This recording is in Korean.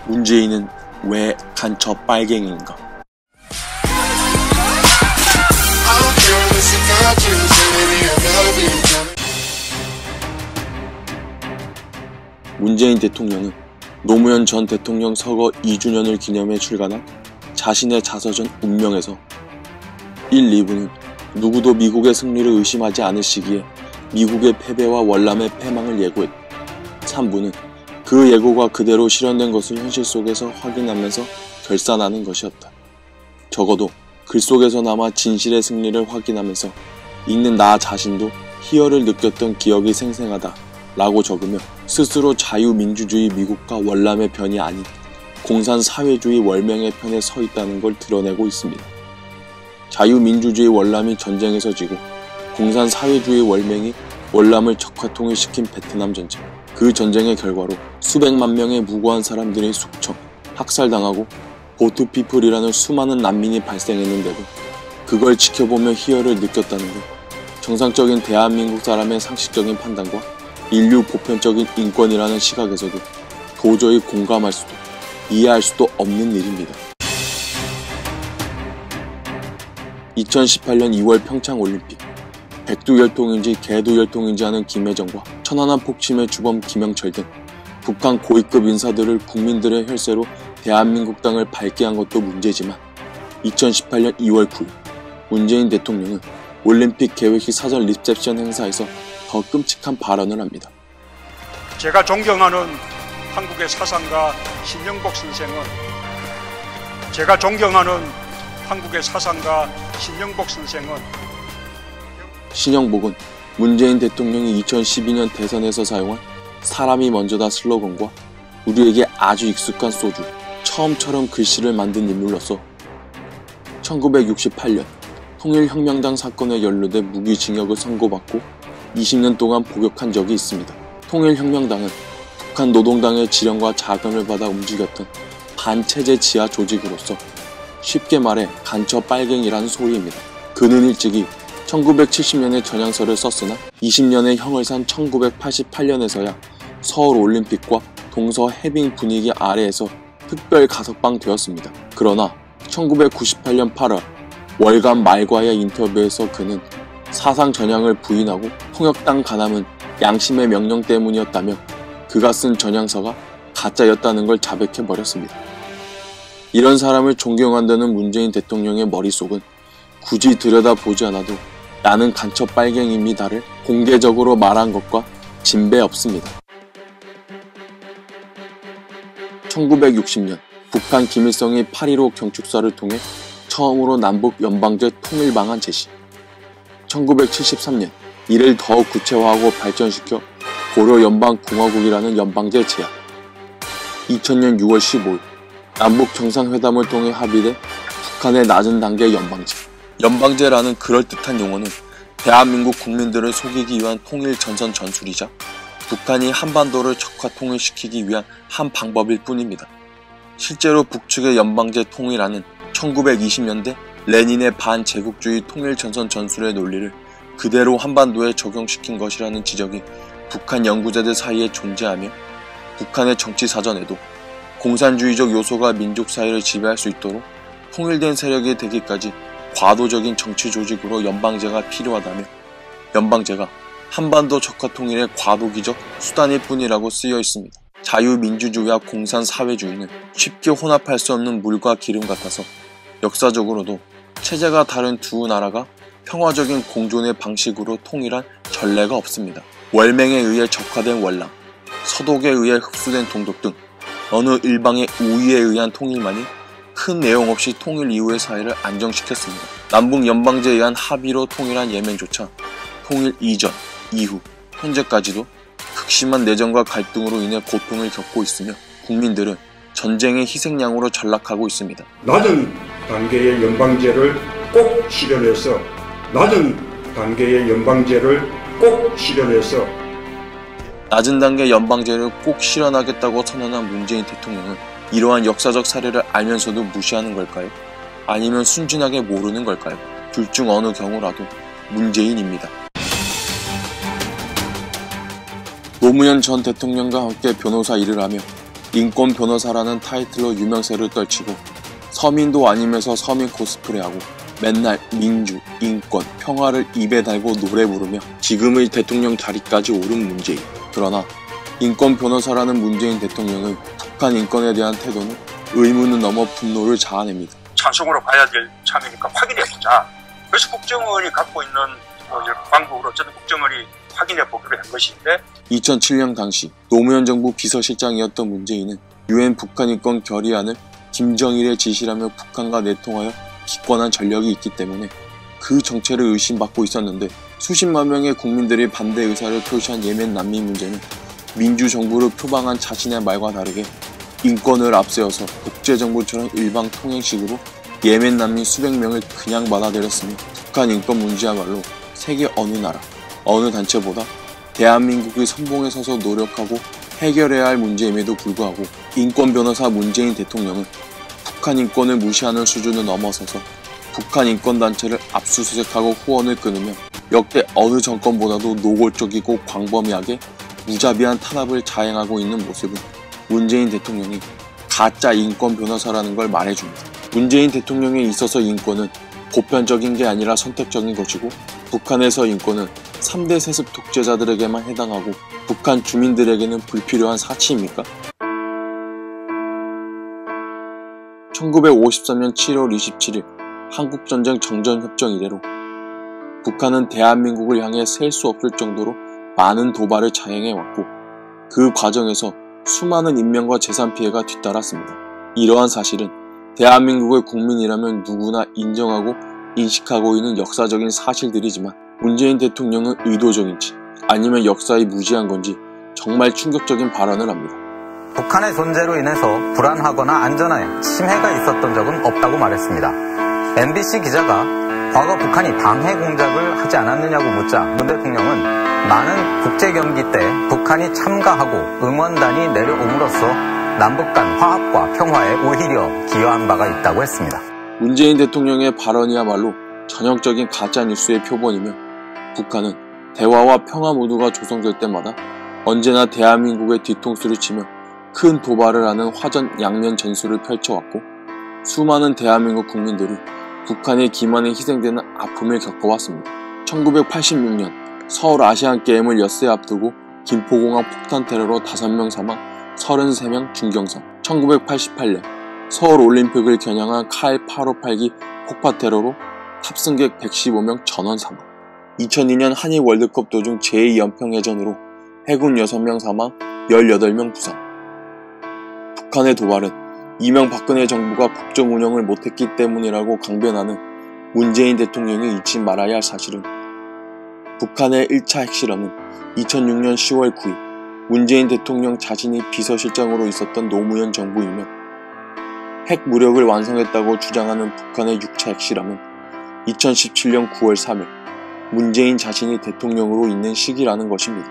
문재인은 왜 간첩 빨갱이인가? 문재인 대통령은 노무현 전 대통령 서거 2주년을 기념해 출간한 자신의 자서전 운명에서 1, 2부는 누구도 미국의 승리를 의심하지 않으시기에 미국의 패배와 월남의 패망을 예고했고, 3부는 그 예고가 그대로 실현된 것을 현실 속에서 확인하면서 결산하는 것이었다. 적어도 글 속에서나마 진실의 승리를 확인하면서 읽는 나 자신도 희열을 느꼈던 기억이 생생하다 라고 적으며 스스로 자유민주주의 미국과 월남의 편이 아닌 공산사회주의 월명의 편에 서 있다는 걸 드러내고 있습니다. 자유민주주의 월남이 전쟁에서 지고 공산사회주의 월맹이 월남을 적화통일시킨 베트남 전쟁, 그 전쟁의 결과로 수백만 명의 무고한 사람들이 숙청, 학살당하고 보트피플이라는 수많은 난민이 발생했는데도 그걸 지켜보며 희열을 느꼈다는 것, 정상적인 대한민국 사람의 상식적인 판단과 인류 보편적인 인권이라는 시각에서도 도저히 공감할 수도 이해할 수도 없는 일입니다. 2018년 2월 평창올림픽, 백두혈통인지 개두혈통인지 하는 김여정과 천안함 폭침의 주범 김영철 등 북한 고위급 인사들을 국민들의 혈세로 대한민국 땅을 밟게 한 것도 문제지만 2018년 2월 9일 문재인 대통령은 올림픽 개회식 사전 리셉션 행사에서 더 끔찍한 발언을 합니다. 제가 존경하는 한국의 사상가 신영복 선생은 신영복은 문재인 대통령이 2012년 대선에서 사용한 사람이 먼저다 슬로건과 우리에게 아주 익숙한 소주, 처음처럼 글씨를 만든 인물로서 1968년 통일혁명당 사건에 연루돼 무기징역을 선고받고 20년 동안 복역한 적이 있습니다. 통일혁명당은 북한 노동당의 지령과 자금을 받아 움직였던 반체제 지하 조직으로서 쉽게 말해 간첩 빨갱이라는 소리입니다. 그는 일찍이 1970년에 전향서를 썼으나 20년의 형을 산 1988년에서야 서울올림픽과 동서 해빙 분위기 아래에서 특별 가석방 되었습니다. 그러나 1998년 8월 월간 말과의 인터뷰에서 그는 사상 전향을 부인하고 통역당 간함은 양심의 명령 때문이었다며 그가 쓴 전향서가 가짜였다는 걸 자백해버렸습니다. 이런 사람을 존경한다는 문재인 대통령의 머릿속은 굳이 들여다보지 않아도 나는 간첩 빨갱이입니다를 공개적으로 말한 것과 진배 없습니다. 1960년 북한 김일성이 8.15 경축사를 통해 처음으로 남북 연방제 통일 방안 제시, 1973년 이를 더욱 구체화하고 발전시켜 고려연방공화국이라는 연방제 제안, 2000년 6월 15일 남북 정상회담을 통해 합의돼 북한의 낮은 단계 연방제. 연방제라는 그럴듯한 용어는 대한민국 국민들을 속이기 위한 통일 전선 전술이자 북한이 한반도를 적화 통일시키기 위한 한 방법일 뿐입니다. 실제로 북측의 연방제 통일안은 1920년대 레닌의 반제국주의 통일 전선 전술의 논리를 그대로 한반도에 적용시킨 것이라는 지적이 북한 연구자들 사이에 존재하며 북한의 정치 사전에도 공산주의적 요소가 민족 사회를 지배할 수 있도록 통일된 세력이 되기까지 과도적인 정치 조직으로 연방제가 필요하다며 연방제가 한반도 적화 통일의 과도기적 수단일 뿐이라고 쓰여 있습니다. 자유민주주의와 공산사회주의는 쉽게 혼합할 수 없는 물과 기름 같아서 역사적으로도 체제가 다른 두 나라가 평화적인 공존의 방식으로 통일한 전례가 없습니다. 월맹에 의해 적화된 월남, 서독에 의해 흡수된 동독 등 어느 일방의 우위에 의한 통일만이 큰 내용 없이 통일 이후의 사회를 안정시켰습니다. 남북 연방제에 의한 합의로 통일한 예멘조차 통일 이전, 이후, 현재까지도 극심한 내전과 갈등으로 인해 고통을 겪고 있으며 국민들은 전쟁의 희생양으로 전락하고 있습니다. 낮은 단계의 연방제를 꼭 실현해서 낮은 단계 연방제를 꼭 실현하겠다고 선언한 문재인 대통령은 이러한 역사적 사례를 알면서도 무시하는 걸까요? 아니면 순진하게 모르는 걸까요? 둘 중 어느 경우라도 문재인입니다. 노무현 전 대통령과 함께 변호사 일을 하며 인권 변호사라는 타이틀로 유명세를 떨치고 서민도 아니면서 서민 코스프레하고 맨날 민주, 인권, 평화를 입에 달고 노래 부르며 지금의 대통령 자리까지 오른 문재인. 그러나 인권 변호사라는 문재인 대통령의 북한 인권에 대한 태도는 의문을 넘어 분노를 자아냅니다. 찬성으로 봐야 될 참이니까 확인해보자. 그래서 국정원이 갖고 있는 광국으로 저는 국정원이 확인해보기로 한 것인데 2007년 당시 노무현 정부 비서실장이었던 문재인은 UN 북한 인권 결의안을 김정일의 지시라며 북한과 내통하여 기권한 전력이 있기 때문에 그 정체를 의심받고 있었는데 수십만 명의 국민들이 반대 의사를 표시한 예멘 난민 문제는 민주정부를 표방한 자신의 말과 다르게 인권을 앞세워서 독재정부처럼 일방통행식으로 예멘 난민 수백 명을 그냥 받아들였으며 북한 인권 문제야말로 세계 어느 나라, 어느 단체보다 대한민국의 선봉에 서서 노력하고 해결해야 할 문제임에도 불구하고 인권 변호사 문재인 대통령은 북한 인권을 무시하는 수준을 넘어서서 북한 인권단체를 압수수색하고 후원을 끊으며 역대 어느 정권보다도 노골적이고 광범위하게 무자비한 탄압을 자행하고 있는 모습은 문재인 대통령이 가짜 인권 변호사라는 걸 말해줍니다. 문재인 대통령에 있어서 인권은 보편적인 게 아니라 선택적인 것이고 북한에서 인권은 3대 세습 독재자들에게만 해당하고 북한 주민들에게는 불필요한 사치입니까? 1953년 7월 27일 한국전쟁 정전협정 이래로 북한은 대한민국을 향해 셀 수 없을 정도로 많은 도발을 자행해왔고 그 과정에서 수많은 인명과 재산 피해가 뒤따랐습니다. 이러한 사실은 대한민국의 국민이라면 누구나 인정하고 인식하고 있는 역사적인 사실들이지만 문재인 대통령은 의도적인지 아니면 역사에 무지한 건지 정말 충격적인 발언을 합니다. 북한의 존재로 인해서 불안하거나 안전에 침해가 있었던 적은 없다고 말했습니다. MBC 기자가 과거 북한이 방해 공작을 하지 않았느냐고 묻자 문 대통령은 많은 국제경기 때 북한이 참가하고 응원단이 내려옴으로써 남북 간 화합과 평화에 오히려 기여한 바가 있다고 했습니다. 문재인 대통령의 발언이야말로 전형적인 가짜뉴스의 표본이며 북한은 대화와 평화 모두가 조성될 때마다 언제나 대한민국의 뒤통수를 치며 큰 도발을 하는 화전 양면 전술을 펼쳐왔고 수많은 대한민국 국민들이 북한의 기만에 희생되는 아픔을 겪어왔습니다. 1986년 서울 아시안게임을 엿새 앞두고 김포공항 폭탄 테러로 5명 사망, 33명 중경상. 1988년 서울올림픽을 겨냥한 칼 858기 폭파 테러로 탑승객 115명 전원 사망. 2002년 한일 월드컵 도중 제2연평해전으로 해군 6명 사망, 18명 부상. 북한의 도발은 이명박근혜 정부가 국정 운영을 못했기 때문이라고 강변하는 문재인 대통령이 잊지 말아야 할 사실은 북한의 1차 핵실험은 2006년 10월 9일 문재인 대통령 자신이 비서실장으로 있었던 노무현 정부이며 핵 무력을 완성했다고 주장하는 북한의 6차 핵실험은 2017년 9월 3일 문재인 자신이 대통령으로 있는 시기라는 것입니다.